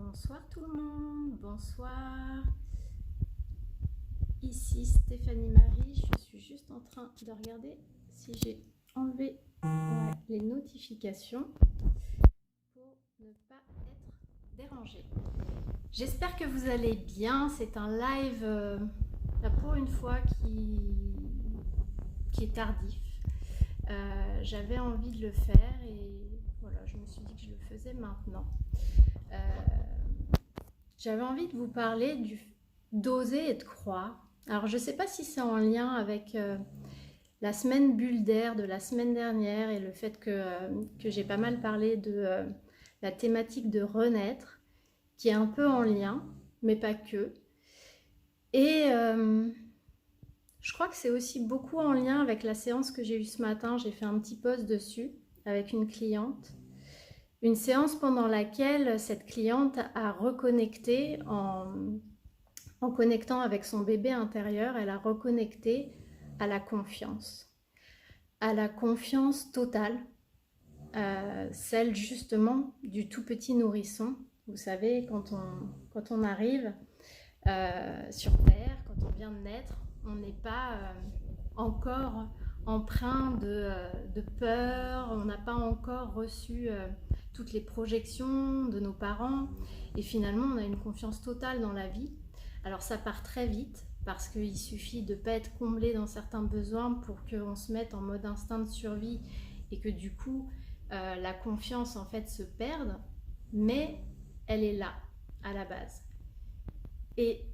Bonsoir tout le monde, bonsoir. Ici Stéphanie Marie, je suis juste en train de regarder si j'ai enlevé les notifications pour ne pas être dérangée. J'espère que vous allez bien, c'est un live pour une fois qui est tardif. J'avais envie de le faire et voilà, je me suis dit que je le faisais maintenant. J'avais envie de vous parler d'oser et de croire. Alors je ne sais pas si c'est en lien avec la semaine bulle d'air de la semaine dernière et le fait que j'ai pas mal parlé de la thématique de renaître, qui est un peu en lien, mais pas que. Et je crois que c'est aussi beaucoup en lien avec la séance que j'ai eue ce matin. J'ai fait un petit post dessus avec une cliente. Une séance pendant laquelle cette cliente a reconnecté, en connectant avec son bébé intérieur, elle a reconnecté à la confiance totale, celle justement du tout petit nourrisson. Vous savez, quand on arrive sur Terre, quand on vient de naître, on n'est pas encore empreint de peur, on n'a pas encore reçu toutes les projections de nos parents et finalement on a une confiance totale dans la vie. Alors ça part très vite parce qu'il suffit de ne pas être comblé dans certains besoins pour qu'on se mette en mode instinct de survie et que du coup la confiance en fait se perde, mais elle est là à la base. Et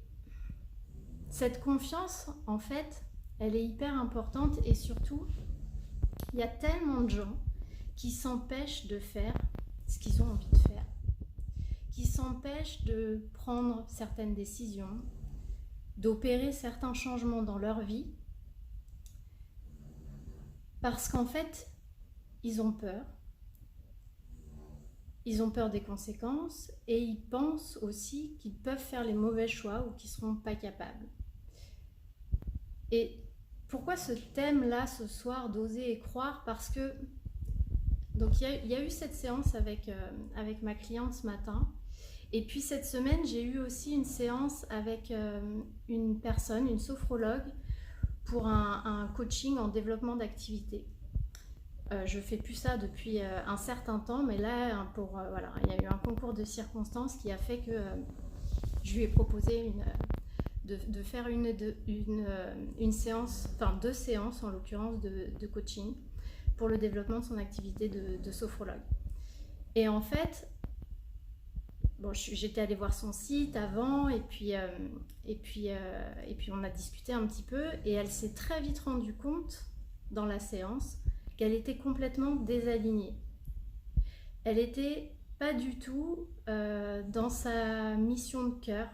cette confiance en fait elle est hyper importante et surtout il y a tellement de gens qui s'empêchent de faire ce qu'ils ont envie de faire, qui s'empêchent de prendre certaines décisions, d'opérer certains changements dans leur vie, parce qu'en fait, ils ont peur. Ils ont peur des conséquences et ils pensent aussi qu'ils peuvent faire les mauvais choix ou qu'ils ne seront pas capables. Et pourquoi ce thème-là ce soir d'oser et croire? Parce que donc il y a eu cette séance avec ma cliente ce matin. Et puis cette semaine, j'ai eu aussi une séance avec une personne, une sophrologue, pour un coaching en développement d'activité. Je fais plus ça depuis un certain temps, mais là, voilà, il y a eu un concours de circonstances qui a fait que je lui ai proposé de faire une séance, enfin 2 séances en l'occurrence de coaching pour le développement de son activité de sophrologue. Et en fait, bon, j'étais allée voir son site avant et puis on a discuté un petit peu et elle s'est très vite rendue compte dans la séance qu'elle était complètement désalignée. Elle n'était pas du tout dans sa mission de cœur.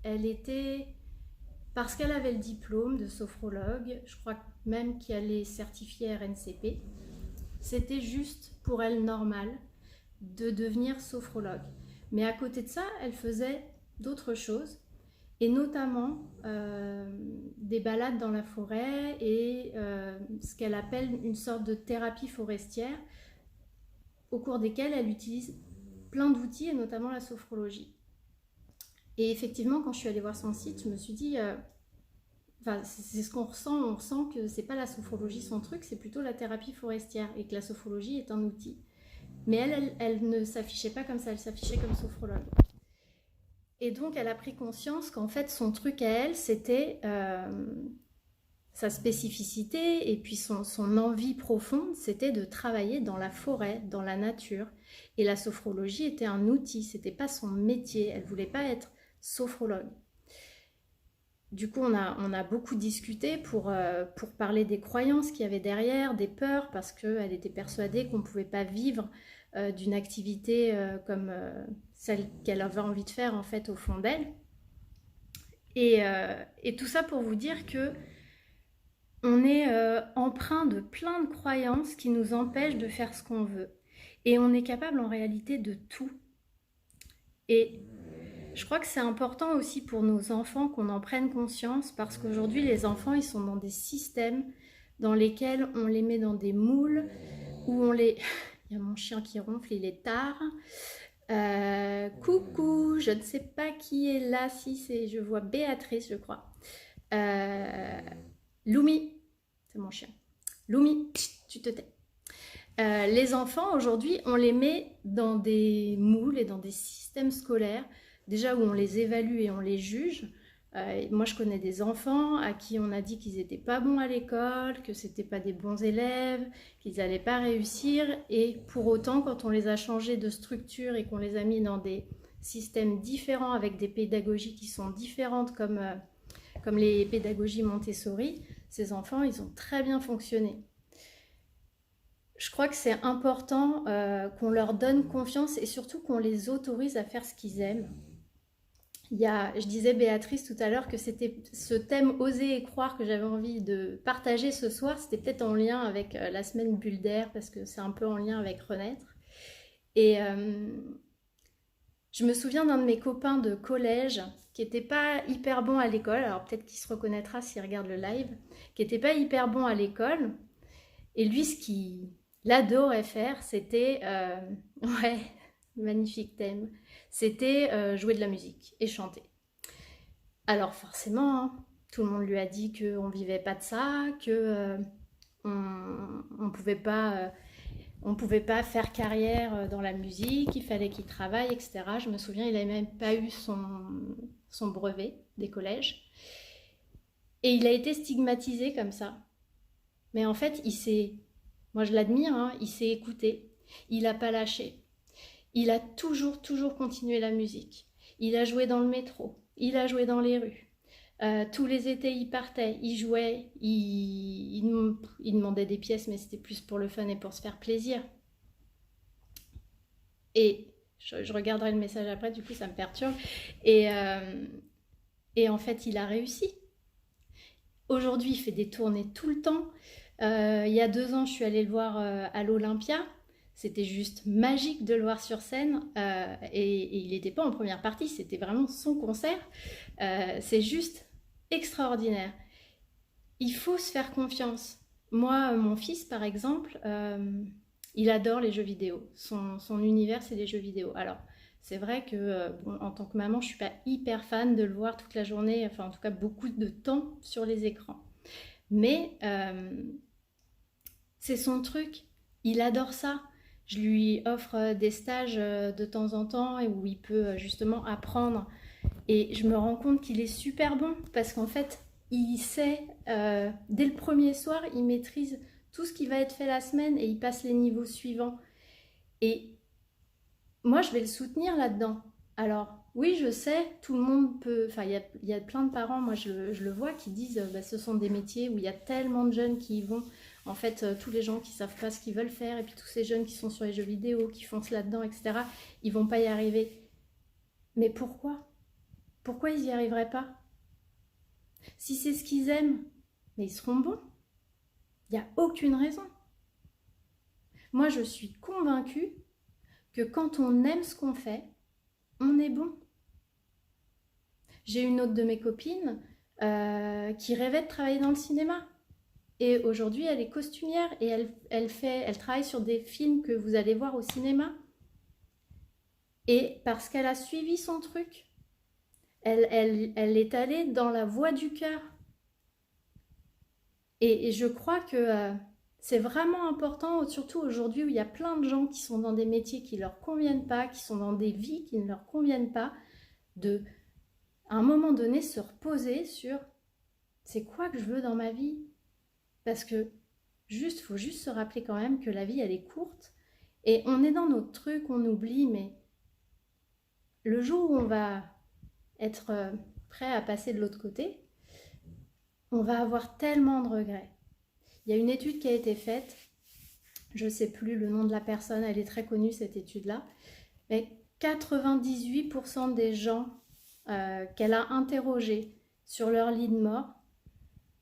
Elle était, parce qu'elle avait le diplôme de sophrologue, je crois même qu'elle est certifiée RNCP, c'était juste pour elle normal de devenir sophrologue. Mais à côté de ça, elle faisait d'autres choses, et notamment des balades dans la forêt et ce qu'elle appelle une sorte de thérapie forestière, au cours desquelles elle utilise plein d'outils, et notamment la sophrologie. Et effectivement, quand je suis allée voir son site, je me suis dit, c'est ce qu'on ressent, on ressent que c'est pas la sophrologie son truc, c'est plutôt la thérapie forestière, et que la sophrologie est un outil. Mais elle ne s'affichait pas comme ça, elle s'affichait comme sophrologue. Et donc elle a pris conscience qu'en fait son truc à elle, c'était sa spécificité et puis son envie profonde, c'était de travailler dans la forêt, dans la nature. Et la sophrologie était un outil, c'était pas son métier, elle voulait pas être sophrologue. Du coup, on a beaucoup discuté pour parler des croyances qu'il y avait derrière, des peurs, parce qu'elle était persuadée qu'on ne pouvait pas vivre d'une activité comme celle qu'elle avait envie de faire en fait au fond d'elle. Et tout ça pour vous dire que on est empreint de plein de croyances qui nous empêchent de faire ce qu'on veut. Et on est capable en réalité de tout. Et je crois que c'est important aussi pour nos enfants qu'on en prenne conscience, parce qu'aujourd'hui les enfants ils sont dans des systèmes dans lesquels on les met dans des moules, où on les... Il y a mon chien qui ronfle, il est tard. Coucou, je ne sais pas qui est là, si c'est, je vois Béatrice, je crois. Loumi, c'est mon chien. Loumi, tu te tais. Les enfants, aujourd'hui, on les met dans des moules et dans des systèmes scolaires, déjà où on les évalue et on les juge. Moi, je connais des enfants à qui on a dit qu'ils n'étaient pas bons à l'école, que ce n'étaient pas des bons élèves, qu'ils n'allaient pas réussir. Et pour autant, quand on les a changés de structure et qu'on les a mis dans des systèmes différents avec des pédagogies qui sont différentes comme les pédagogies Montessori, ces enfants, ils ont très bien fonctionné. Je crois que c'est important qu'on leur donne confiance et surtout qu'on les autorise à faire ce qu'ils aiment. Je disais Béatrice tout à l'heure que c'était ce thème oser et croire que j'avais envie de partager ce soir, c'était peut-être en lien avec la semaine bulle d'air parce que c'est un peu en lien avec Renaître. Et je me souviens d'un de mes copains de collège qui n'était pas hyper bon à l'école, alors peut-être qu'il se reconnaîtra s'il regarde le live, qui n'était pas hyper bon à l'école. Et lui, ce qu'il adorait faire, c'était... ouais, magnifique thème. C'était jouer de la musique et chanter. Alors forcément, hein, tout le monde lui a dit qu'on ne vivait pas de ça, que on pouvait pas faire carrière dans la musique, il fallait qu'il travaille, etc. Je me souviens, il n'avait même pas eu son brevet des collèges. Et il a été stigmatisé comme ça. Mais en fait, moi je l'admire, hein, il s'est écouté, il n'a pas lâché. Il a toujours continué la musique. Il a joué dans le métro, il a joué dans les rues. Tous les étés, il partait, il jouait, il demandait des pièces, mais c'était plus pour le fun et pour se faire plaisir. Et je regarderai le message après, du coup ça me perturbe. Et en fait, il a réussi. Aujourd'hui, il fait des tournées tout le temps. Il y a 2 ans, je suis allée le voir à l'Olympia. C'était juste magique de le voir sur scène et il n'était pas en première partie, c'était vraiment son concert. C'est juste extraordinaire. Il faut se faire confiance. Moi, mon fils, par exemple, il adore les jeux vidéo. Son univers, c'est les jeux vidéo. Alors, c'est vrai que, bon, en tant que maman, je ne suis pas hyper fan de le voir toute la journée, enfin, en tout cas, beaucoup de temps sur les écrans. Mais c'est son truc. Il adore ça. Je lui offre des stages de temps en temps où il peut justement apprendre. Et je me rends compte qu'il est super bon parce qu'en fait, il sait, dès le premier soir, il maîtrise tout ce qui va être fait la semaine et il passe les niveaux suivants. Et moi, je vais le soutenir là-dedans. Alors, oui, je sais, tout le monde peut... Enfin, il y a plein de parents, moi je le vois, qui disent bah, ce sont des métiers où il y a tellement de jeunes qui y vont. En fait, tous les gens qui savent pas ce qu'ils veulent faire, et puis tous ces jeunes qui sont sur les jeux vidéo, qui foncent là-dedans, etc., ils vont pas y arriver. Mais pourquoi? Pourquoi ils y arriveraient pas? Si c'est ce qu'ils aiment, mais ils seront bons. Il n'y a aucune raison. Moi, je suis convaincue que quand on aime ce qu'on fait, on est bon. J'ai une autre de mes copines qui rêvait de travailler dans le cinéma. Et aujourd'hui, elle est costumière et elle travaille sur des films que vous allez voir au cinéma. Et parce qu'elle a suivi son truc, elle est allée dans la voie du cœur. Et je crois que c'est vraiment important, surtout aujourd'hui où il y a plein de gens qui sont dans des métiers qui ne leur conviennent pas, qui sont dans des vies qui ne leur conviennent pas, de, à un moment donné, se reposer sur c'est quoi que je veux dans ma vie? Parce que faut juste se rappeler quand même que la vie, elle est courte. Et on est dans notre truc, on oublie, mais le jour où on va être prêt à passer de l'autre côté, on va avoir tellement de regrets. Il y a une étude qui a été faite, je ne sais plus le nom de la personne, elle est très connue cette étude-là, mais 98% des gens qu'elle a interrogés sur leur lit de mort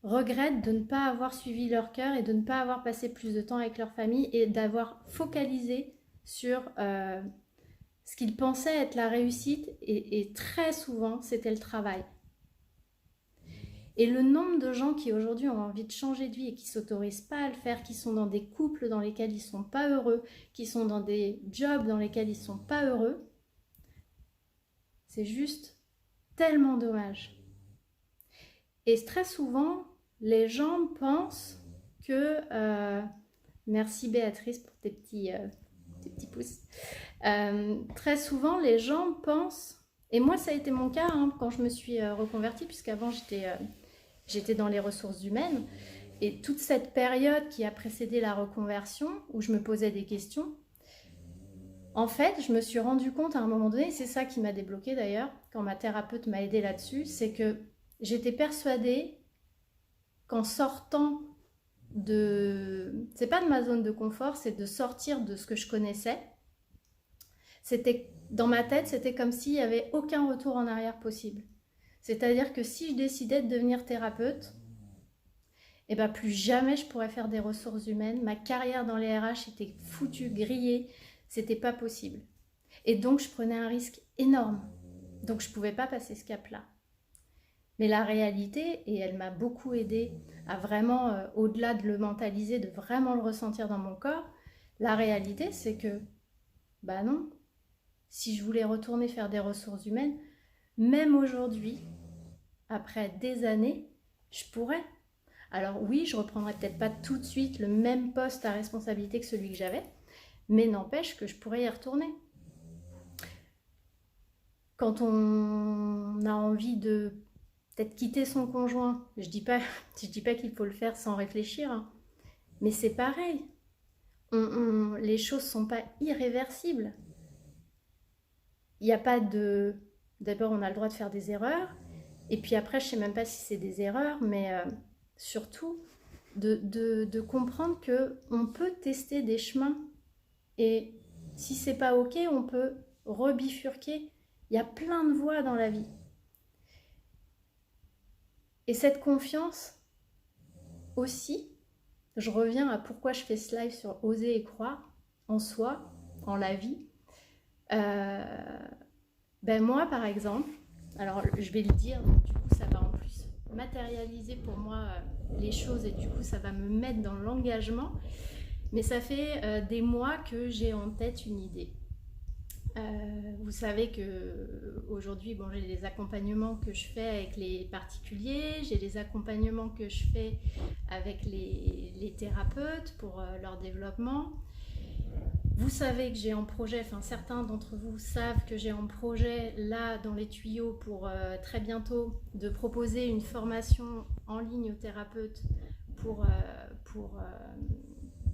regrettent de ne pas avoir suivi leur cœur et de ne pas avoir passé plus de temps avec leur famille et d'avoir focalisé sur ce qu'ils pensaient être la réussite et très souvent c'était le travail. Et le nombre de gens qui aujourd'hui ont envie de changer de vie et qui ne s'autorisent pas à le faire, qui sont dans des couples dans lesquels ils ne sont pas heureux, qui sont dans des jobs dans lesquels ils ne sont pas heureux, C'est juste tellement dommage. Et très souvent, les gens pensent que... merci Béatrice pour tes petits pouces. Très souvent, les gens pensent... Et moi, ça a été mon cas quand je me suis reconvertie, puisqu'avant, j'étais dans les ressources humaines. Et toute cette période qui a précédé la reconversion, où je me posais des questions, en fait, je me suis rendu compte à un moment donné, c'est ça qui m'a débloquée d'ailleurs, quand ma thérapeute m'a aidée là-dessus, c'est que j'étais persuadée qu'en sortant c'est pas de ma zone de confort, c'est de sortir de ce que je connaissais. Dans ma tête, c'était comme s'il n'y avait aucun retour en arrière possible. C'est-à-dire que si je décidais de devenir thérapeute, et ben plus jamais je pourrais faire des ressources humaines. Ma carrière dans les RH était foutue, grillée, c'était pas possible. Et donc je prenais un risque énorme. Donc je pouvais pas passer ce cap-là. Mais la réalité, et elle m'a beaucoup aidée à vraiment, au-delà de le mentaliser, de vraiment le ressentir dans mon corps, la réalité c'est que, bah non, si je voulais retourner faire des ressources humaines, même aujourd'hui, après des années, je pourrais. Alors oui, je reprendrai peut-être pas tout de suite le même poste à responsabilité que celui que j'avais, mais n'empêche que je pourrais y retourner. Quand on a envie de peut-être quitter son conjoint, je dis pas qu'il faut le faire sans réfléchir, hein, mais c'est pareil. Les choses sont pas irréversibles. Il n'y a pas de... D'abord, on a le droit de faire des erreurs, et puis après, je sais même pas si c'est des erreurs, mais surtout de comprendre qu'on peut tester des chemins, et si c'est pas ok, on peut rebifurquer. Il y a plein de voies dans la vie. Et cette confiance aussi, je reviens à pourquoi je fais ce live sur oser et croire en soi, en la vie. Ben moi, par exemple, alors je vais le dire, donc du coup ça va en plus matérialiser pour moi les choses, et du coup ça va me mettre dans l'engagement. Mais ça fait des mois que j'ai en tête une idée. Vous savez que aujourd'hui, bon, j'ai les accompagnements que je fais avec les particuliers, j'ai les accompagnements que je fais avec les thérapeutes pour leur développement. Vous savez que j'ai en projet, enfin certains d'entre vous savent que j'ai en projet là dans les tuyaux pour très bientôt de proposer une formation en ligne aux thérapeutes pour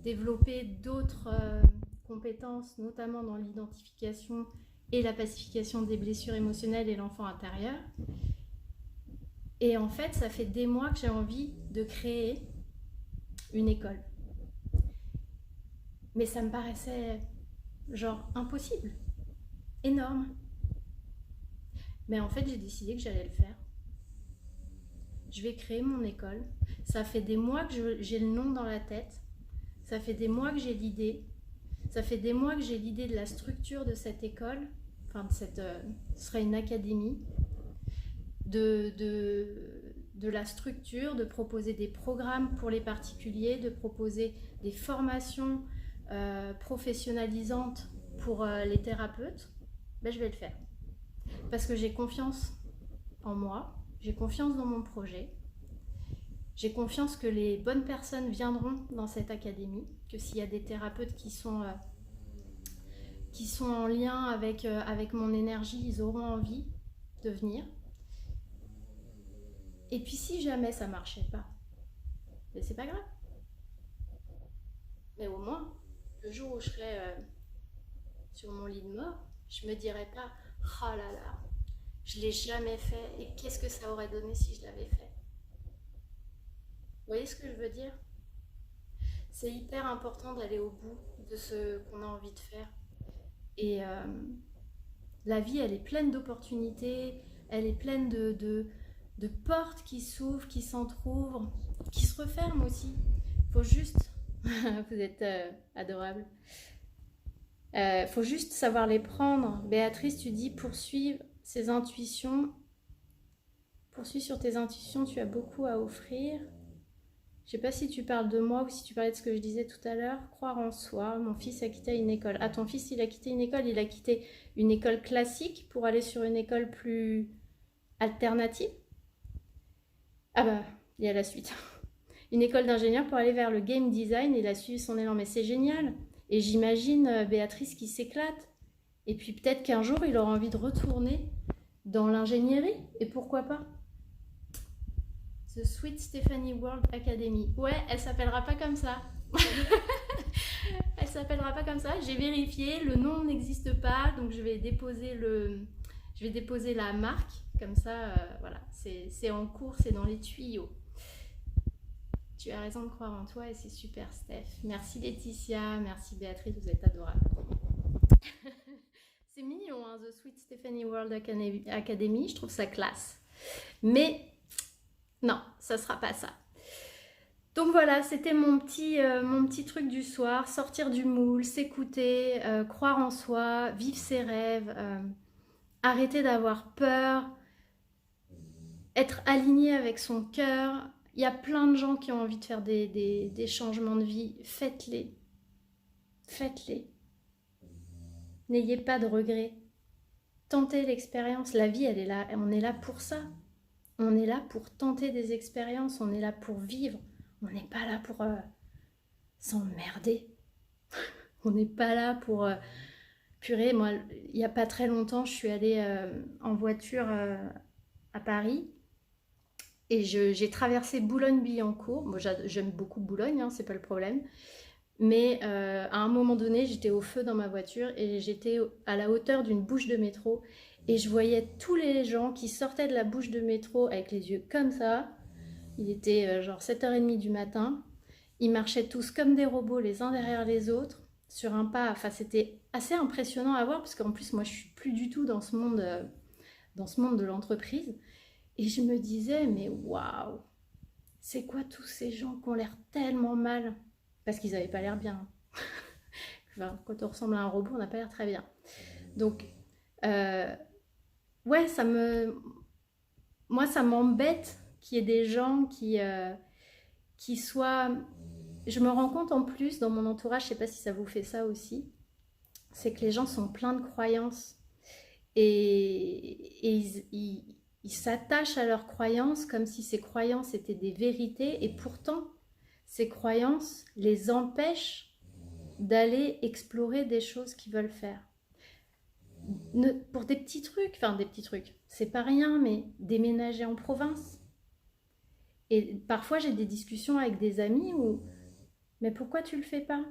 développer d'autres compétences, notamment dans l'identification et la pacification des blessures émotionnelles et l'enfant intérieur. Et en fait, ça fait des mois que j'ai envie de créer une école. Mais ça me paraissait genre impossible, énorme. Mais en fait, j'ai décidé que j'allais le faire. Je vais créer mon école. Ça fait des mois que j'ai le nom dans la tête. Ça fait des mois que j'ai l'idée. Ça fait des mois que j'ai l'idée de la structure de cette école. Enfin, ce serait une académie. De la structure, de proposer des programmes pour les particuliers, de proposer des formations professionnalisantes pour les thérapeutes. Ben, je vais le faire. Parce que j'ai confiance en moi, j'ai confiance dans mon projet, j'ai confiance que les bonnes personnes viendront dans cette académie, que s'il y a des thérapeutes qui sont en lien avec mon énergie, ils auront envie de venir. Et puis si jamais ça marchait pas, ben c'est pas grave. Mais au moins, le jour où je serai sur mon lit de mort, je me dirais pas « Oh là là, je l'ai jamais fait et qu'est-ce que ça aurait donné si je l'avais fait ?» Vous voyez ce que je veux dire? C'est hyper important d'aller au bout de ce qu'on a envie de faire. Et la vie, elle est pleine d'opportunités, elle est pleine de portes qui s'ouvrent, qui s'entr'ouvrent, qui se referment aussi. Faut juste... Vous êtes adorable. Faut juste savoir les prendre. Béatrice, tu dis poursuivre ses intuitions. Poursuis sur tes intuitions, tu as beaucoup à offrir. Je sais pas si tu parles de moi ou si tu parlais de ce que je disais tout à l'heure. Croire en soi. Mon fils a quitté une école. Ah, ton fils, il a quitté une école. Il a quitté une école classique pour aller sur une école plus alternative. Ah bah, il y a la suite. Une école d'ingénieur pour aller vers le game design. Il a suivi son élan. Mais c'est génial. Et j'imagine Béatrice qui s'éclate. Et puis peut-être qu'un jour, il aura envie de retourner dans l'ingénierie. Et pourquoi pas? The Sweet Stephanie World Academy. Ouais, elle s'appellera pas comme ça. Elle s'appellera pas comme ça. J'ai vérifié, le nom n'existe pas, donc je vais déposer la marque. Comme ça, voilà, c'est en cours, c'est dans les tuyaux. Tu as raison de croire en toi et c'est super, Steph. Merci Laetitia, merci Béatrice, vous êtes adorables. C'est mignon, hein, The Sweet Stephanie World Academy, je trouve ça classe. Mais non, ça sera pas ça. Donc voilà, c'était mon petit truc du soir, sortir du moule, s'écouter, croire en soi, vivre ses rêves, arrêter d'avoir peur, être aligné avec son cœur. Il y a plein de gens qui ont envie de faire des changements de vie, faites-les. Faites-les. N'ayez pas de regrets. Tentez l'expérience, la vie elle est là, on est là pour ça. On est là pour tenter des expériences, on est là pour vivre. On n'est pas là pour s'emmerder. On n'est pas là pour... purée, moi, il n'y a pas très longtemps, je suis allée en voiture à Paris et j'ai traversé Boulogne-Billancourt. Moi, j'aime beaucoup Boulogne, hein, c'est pas le problème. Mais à un moment donné, j'étais au feu dans ma voiture et j'étais à la hauteur d'une bouche de métro. Et je voyais tous les gens qui sortaient de la bouche de métro avec les yeux comme ça. Il était genre 7h30 du matin. Ils marchaient tous comme des robots les uns derrière les autres sur un pas. Enfin, c'était assez impressionnant à voir parce qu'en plus, moi, je suis plus du tout dans ce monde de l'entreprise. Et je me disais, mais waouh, c'est quoi tous ces gens qui ont l'air tellement mal? Parce qu'ils n'avaient pas l'air bien. Enfin, quand on ressemble à un robot, on n'a pas l'air très bien. Donc, ouais, moi, ça m'embête qu'il y ait des gens qui soient... Je me rends compte en plus dans mon entourage, je ne sais pas si ça vous fait ça aussi, c'est que les gens sont pleins de croyances et ils s'attachent à leurs croyances comme si ces croyances étaient des vérités et pourtant ces croyances les empêchent d'aller explorer des choses qu'ils veulent faire. Pour des petits trucs, c'est pas rien, mais déménager en province. Et parfois j'ai des discussions avec des amis où mais pourquoi tu le fais pas?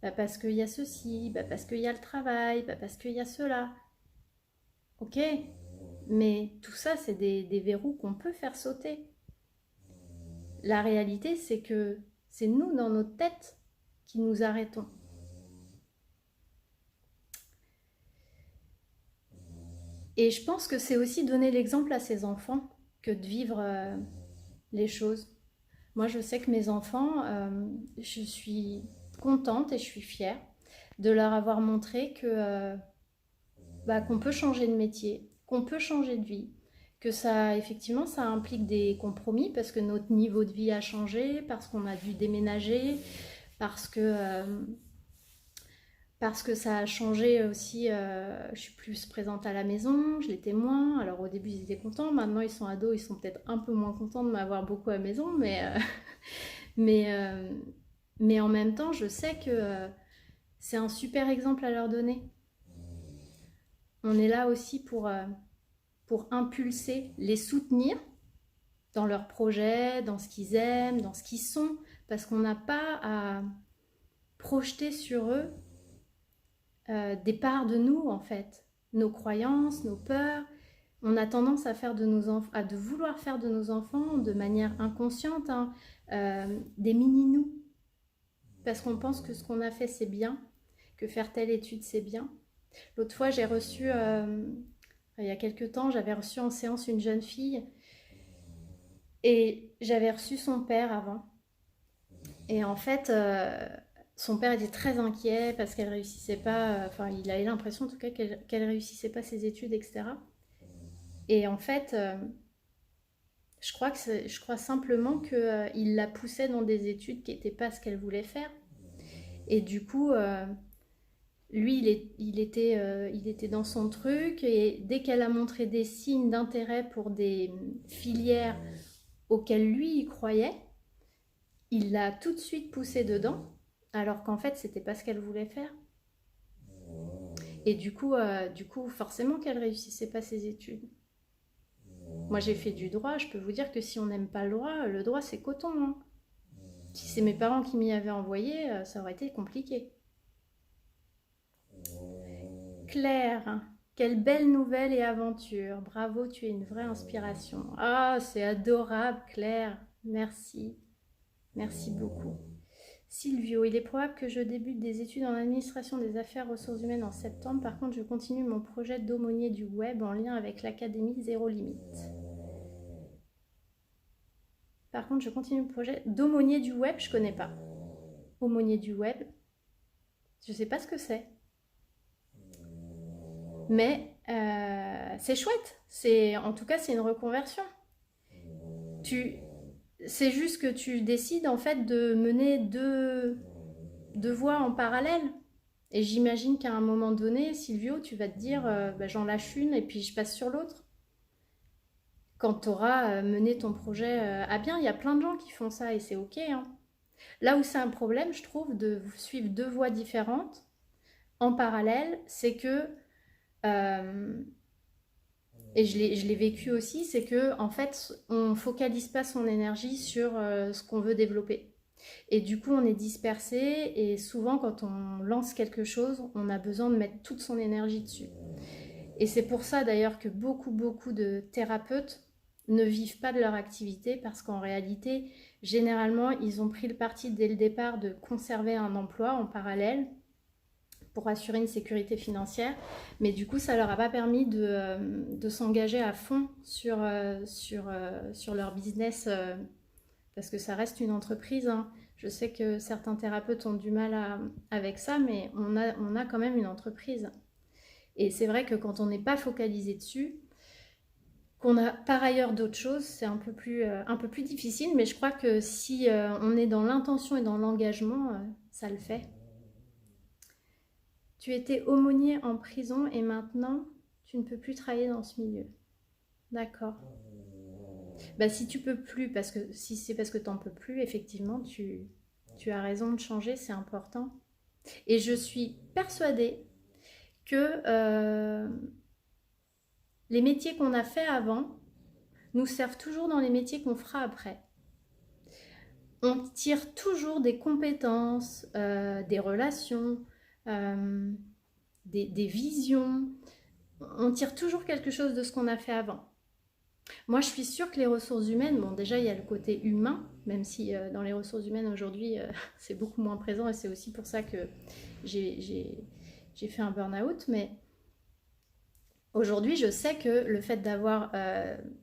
Bah parce qu'il y a ceci, bah parce qu'il y a le travail, bah parce qu'il y a cela. Ok, mais tout ça, c'est des verrous qu'on peut faire sauter. La réalité, c'est que c'est nous, dans notre tête, qui nous arrêtons. Et je pense que c'est aussi donner l'exemple à ses enfants que de vivre les choses. Moi, je sais que mes enfants, je suis contente et je suis fière de leur avoir montré que qu'on peut changer de métier, qu'on peut changer de vie, que ça, effectivement, ça implique des compromis parce que notre niveau de vie a changé, parce qu'on a dû déménager, parce que ça a changé aussi, je suis plus présente à la maison, je l'étais moins, alors au début ils étaient contents, maintenant ils sont ados, ils sont peut-être un peu moins contents de m'avoir beaucoup à la maison, mais en même temps je sais que c'est un super exemple à leur donner. On est là aussi pour impulser, les soutenir dans leurs projets, dans ce qu'ils aiment, dans ce qu'ils sont, parce qu'on n'a pas à projeter sur eux des parts de nous en fait, nos croyances, nos peurs. On a tendance à faire de vouloir faire de nos enfants de manière inconsciente des mini-nous, parce qu'on pense que ce qu'on a fait c'est bien, que faire telle étude c'est bien. L'autre fois j'ai reçu, il y a quelques temps, j'avais reçu en séance une jeune fille et j'avais reçu son père avant. Et en fait, son père était très inquiet parce qu'elle réussissait pas, enfin il avait l'impression en tout cas qu'elle réussissait pas ses études, etc. Et en fait, Je crois simplement qu'il la poussait dans des études qui n'étaient pas ce qu'elle voulait faire. Et du coup, lui, il était dans son truc. Et dès qu'elle a montré des signes d'intérêt pour des filières auxquelles lui, il croyait, il l'a tout de suite poussée dedans. Alors qu'en fait, c'était pas ce qu'elle voulait faire. Et du coup forcément qu'elle réussissait pas ses études. Moi, j'ai fait du droit. Je peux vous dire que si on n'aime pas le droit, c'est coton, hein. Si c'est mes parents qui m'y avaient envoyé, ça aurait été compliqué. Claire, quelle belle nouvelle et aventure. Bravo, tu es une vraie inspiration. Ah, c'est adorable, Claire. Merci. Merci beaucoup. Silvio, il est probable que je débute des études en administration des affaires ressources humaines en septembre. Par contre, je continue mon projet d'aumônier du web en lien avec l'Académie Zéro Limite. Par contre, je continue le projet d'aumônier du web, je connais pas. Aumônier du web, je sais pas ce que c'est. Mais c'est chouette. En tout cas, c'est une reconversion. C'est juste que tu décides en fait de mener deux voies en parallèle. Et j'imagine qu'à un moment donné, Silvio, tu vas te dire bah, j'en lâche une et puis je passe sur l'autre. Quand tu auras mené ton projet à bien, il y a plein de gens qui font ça et c'est ok, hein. Là où c'est un problème, je trouve, de suivre deux voies différentes en parallèle, c'est que et je l'ai vécu aussi, c'est que en fait, on focalise pas son énergie sur ce qu'on veut développer. Et du coup, on est dispersé et souvent, quand on lance quelque chose, on a besoin de mettre toute son énergie dessus. Et c'est pour ça d'ailleurs que beaucoup de thérapeutes ne vivent pas de leur activité parce qu'en réalité, généralement, ils ont pris le parti dès le départ de conserver un emploi en parallèle pour assurer une sécurité financière, mais du coup ça leur a pas permis de s'engager à fond sur leur business parce que ça reste une entreprise, hein. Je sais que certains thérapeutes ont du mal avec ça, mais on a quand même une entreprise. Et c'est vrai que quand on n'est pas focalisé dessus, qu'on a par ailleurs d'autres choses, c'est un peu plus difficile, mais je crois que si on est dans l'intention et dans l'engagement, ça le fait. Tu étais aumônier en prison et maintenant, tu ne peux plus travailler dans ce milieu. D'accord. Bah, si tu peux plus, parce que si c'est parce que tu n'en peux plus, effectivement, tu as raison de changer, c'est important. Et je suis persuadée que les métiers qu'on a fait avant nous servent toujours dans les métiers qu'on fera après. On tire toujours des compétences, des relations, des visions. On tire toujours quelque chose de ce qu'on a fait avant. Moi, je suis sûre que les ressources humaines, bon, déjà, il y a le côté humain, même si dans les ressources humaines aujourd'hui, c'est beaucoup moins présent et c'est aussi pour ça que j'ai fait un burn-out. Mais aujourd'hui, je sais que le fait d'avoir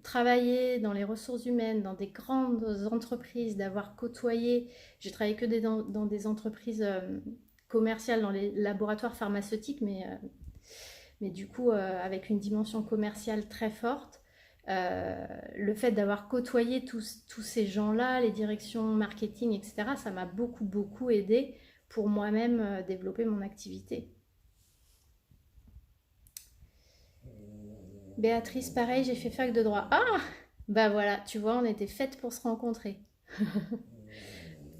travaillé dans les ressources humaines, dans des grandes entreprises, d'avoir côtoyé, j'ai travaillé que dans des entreprises commerciales, dans les laboratoires pharmaceutiques, mais du coup avec une dimension commerciale très forte. Le fait d'avoir côtoyé tous ces gens-là, les directions marketing, etc., ça m'a beaucoup aidé pour moi-même développer mon activité. Béatrice, pareil, j'ai fait fac de droit. Ah, bah voilà, tu vois, on était faites pour se rencontrer.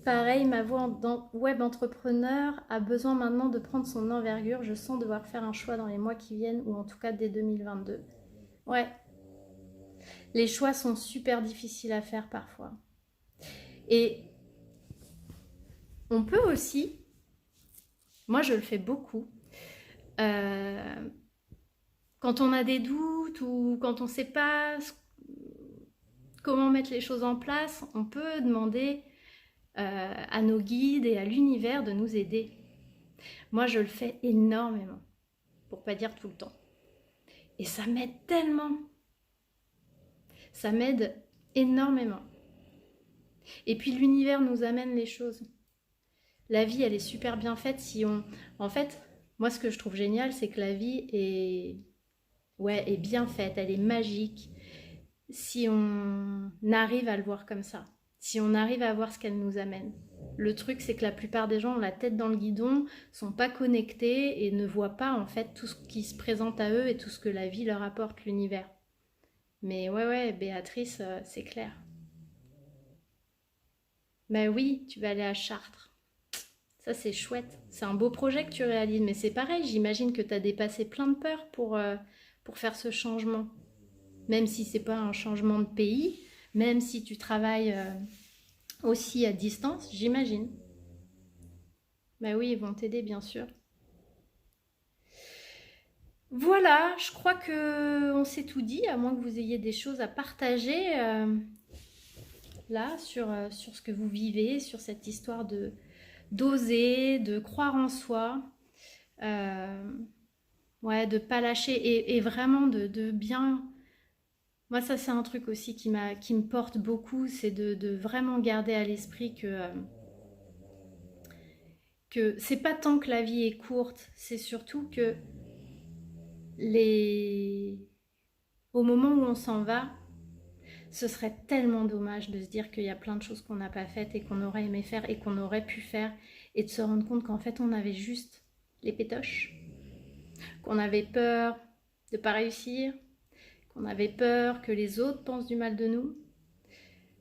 Pareil, ma voix web entrepreneur a besoin maintenant de prendre son envergure. Je sens devoir faire un choix dans les mois qui viennent ou en tout cas dès 2022. Ouais, les choix sont super difficiles à faire parfois. Et on peut aussi, moi je le fais beaucoup, quand on a des doutes ou quand on ne sait pas comment mettre les choses en place, on peut demander à nos guides et à l'univers de nous aider. Moi je le fais énormément, pour pas dire tout le temps. Et ça m'aide tellement. Ça m'aide énormément. Et puis l'univers nous amène les choses. La vie, elle est super bien faite si on... En fait, moi ce que je trouve génial, c'est que la vie est bien faite, elle est magique. si on arrive à le voir comme ça, si on arrive à voir ce qu'elle nous amène. Le truc, c'est que la plupart des gens ont la tête dans le guidon, sont pas connectés et ne voient pas en fait tout ce qui se présente à eux et tout ce que la vie leur apporte, l'univers. Mais ouais, Béatrice, c'est clair. Ben oui, tu vas aller à Chartres. Ça, c'est chouette. C'est un beau projet que tu réalises, mais c'est pareil, j'imagine que tu as dépassé plein de peurs pour faire ce changement. Même si c'est pas un changement de pays, même si tu travailles aussi à distance, j'imagine. Ben oui, ils vont t'aider, bien sûr. Voilà, je crois que on s'est tout dit, à moins que vous ayez des choses à partager là sur ce que vous vivez, sur cette histoire de d'oser, de croire en soi, euh, ouais, de pas lâcher et vraiment de bien. Moi, ça c'est un truc aussi qui me porte beaucoup, c'est de vraiment garder à l'esprit que c'est pas tant que la vie est courte, c'est surtout que les au moment où on s'en va, ce serait tellement dommage de se dire qu'il y a plein de choses qu'on n'a pas faites et qu'on aurait aimé faire et qu'on aurait pu faire et de se rendre compte qu'en fait on avait juste les pétoches, qu'on avait peur de ne pas réussir, qu'on avait peur que les autres pensent du mal de nous.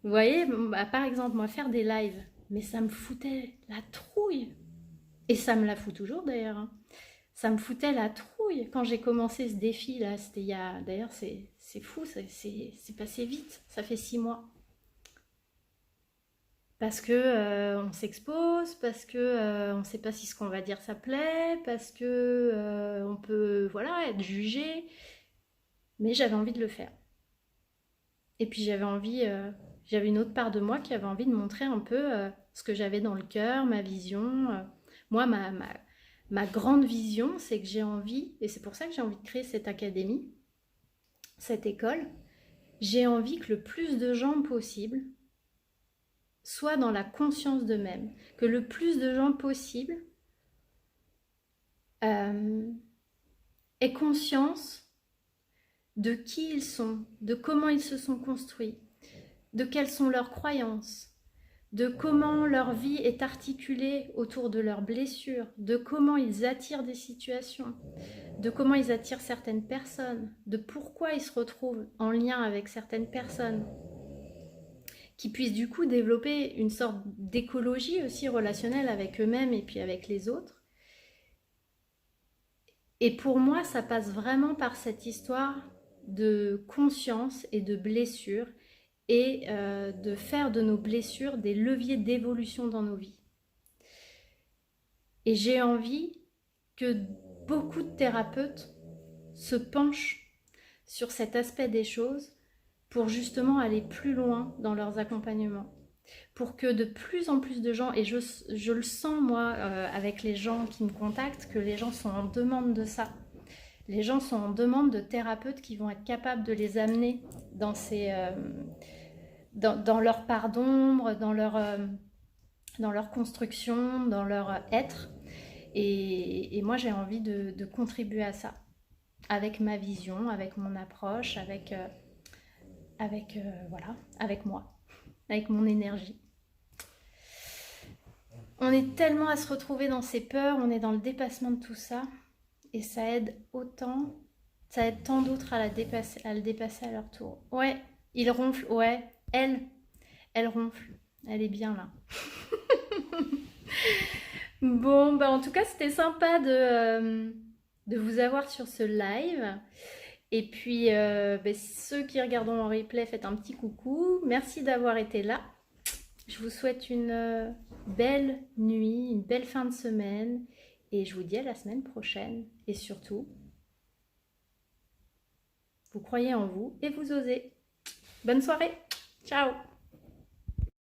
Vous voyez, bah, par exemple, moi faire des lives, mais ça me foutait la trouille. Et ça me la fout toujours d'ailleurs, hein. Ça me foutait la trouille quand j'ai commencé ce défi là. C'était il y a. D'ailleurs, c'est fou, c'est passé vite. Ça fait 6 mois. Parce que on s'expose, parce que on ne sait pas si ce qu'on va dire ça plaît, parce que on peut voilà être jugé. Mais j'avais envie de le faire. Et puis j'avais une autre part de moi qui avait envie de montrer un peu ce que j'avais dans le cœur, ma vision. Moi, ma grande vision, c'est que j'ai envie, et c'est pour ça que j'ai envie de créer cette académie, cette école, j'ai envie que le plus de gens possible soient dans la conscience d'eux-mêmes, que le plus de gens possible aient conscience de qui ils sont, de comment ils se sont construits, de quelles sont leurs croyances, de comment leur vie est articulée autour de leurs blessures, de comment ils attirent des situations, de comment ils attirent certaines personnes, de pourquoi ils se retrouvent en lien avec certaines personnes, qui puissent du coup développer une sorte d'écologie aussi relationnelle avec eux-mêmes et puis avec les autres. Et pour moi, ça passe vraiment par cette histoire de conscience et de blessure et de faire de nos blessures des leviers d'évolution dans nos vies. Et j'ai envie que beaucoup de thérapeutes se penchent sur cet aspect des choses pour justement aller plus loin dans leurs accompagnements. Pour que de plus en plus de gens, et je le sens moi avec les gens qui me contactent, que les gens sont en demande de ça. Les gens sont en demande de thérapeutes qui vont être capables de les amener dans dans leur part d'ombre, dans leur construction, dans leur être. Et moi, j'ai envie de contribuer à ça, avec ma vision, avec mon approche, voilà, avec moi, avec mon énergie. On est tellement à se retrouver dans ces peurs, on est dans le dépassement de tout ça, et ça aide autant, ça aide tant d'autres à le dépasser à leur tour. Ouais, il ronfle, ouais, elle ronfle, elle est bien là. Bon, bah en tout cas, c'était sympa de vous avoir sur ce live. Et puis, bah, ceux qui regarderont en replay, faites un petit coucou. Merci d'avoir été là. Je vous souhaite une belle nuit, une belle fin de semaine. Et je vous dis à la semaine prochaine. Et surtout, vous croyez en vous et vous osez. Bonne soirée. Ciao.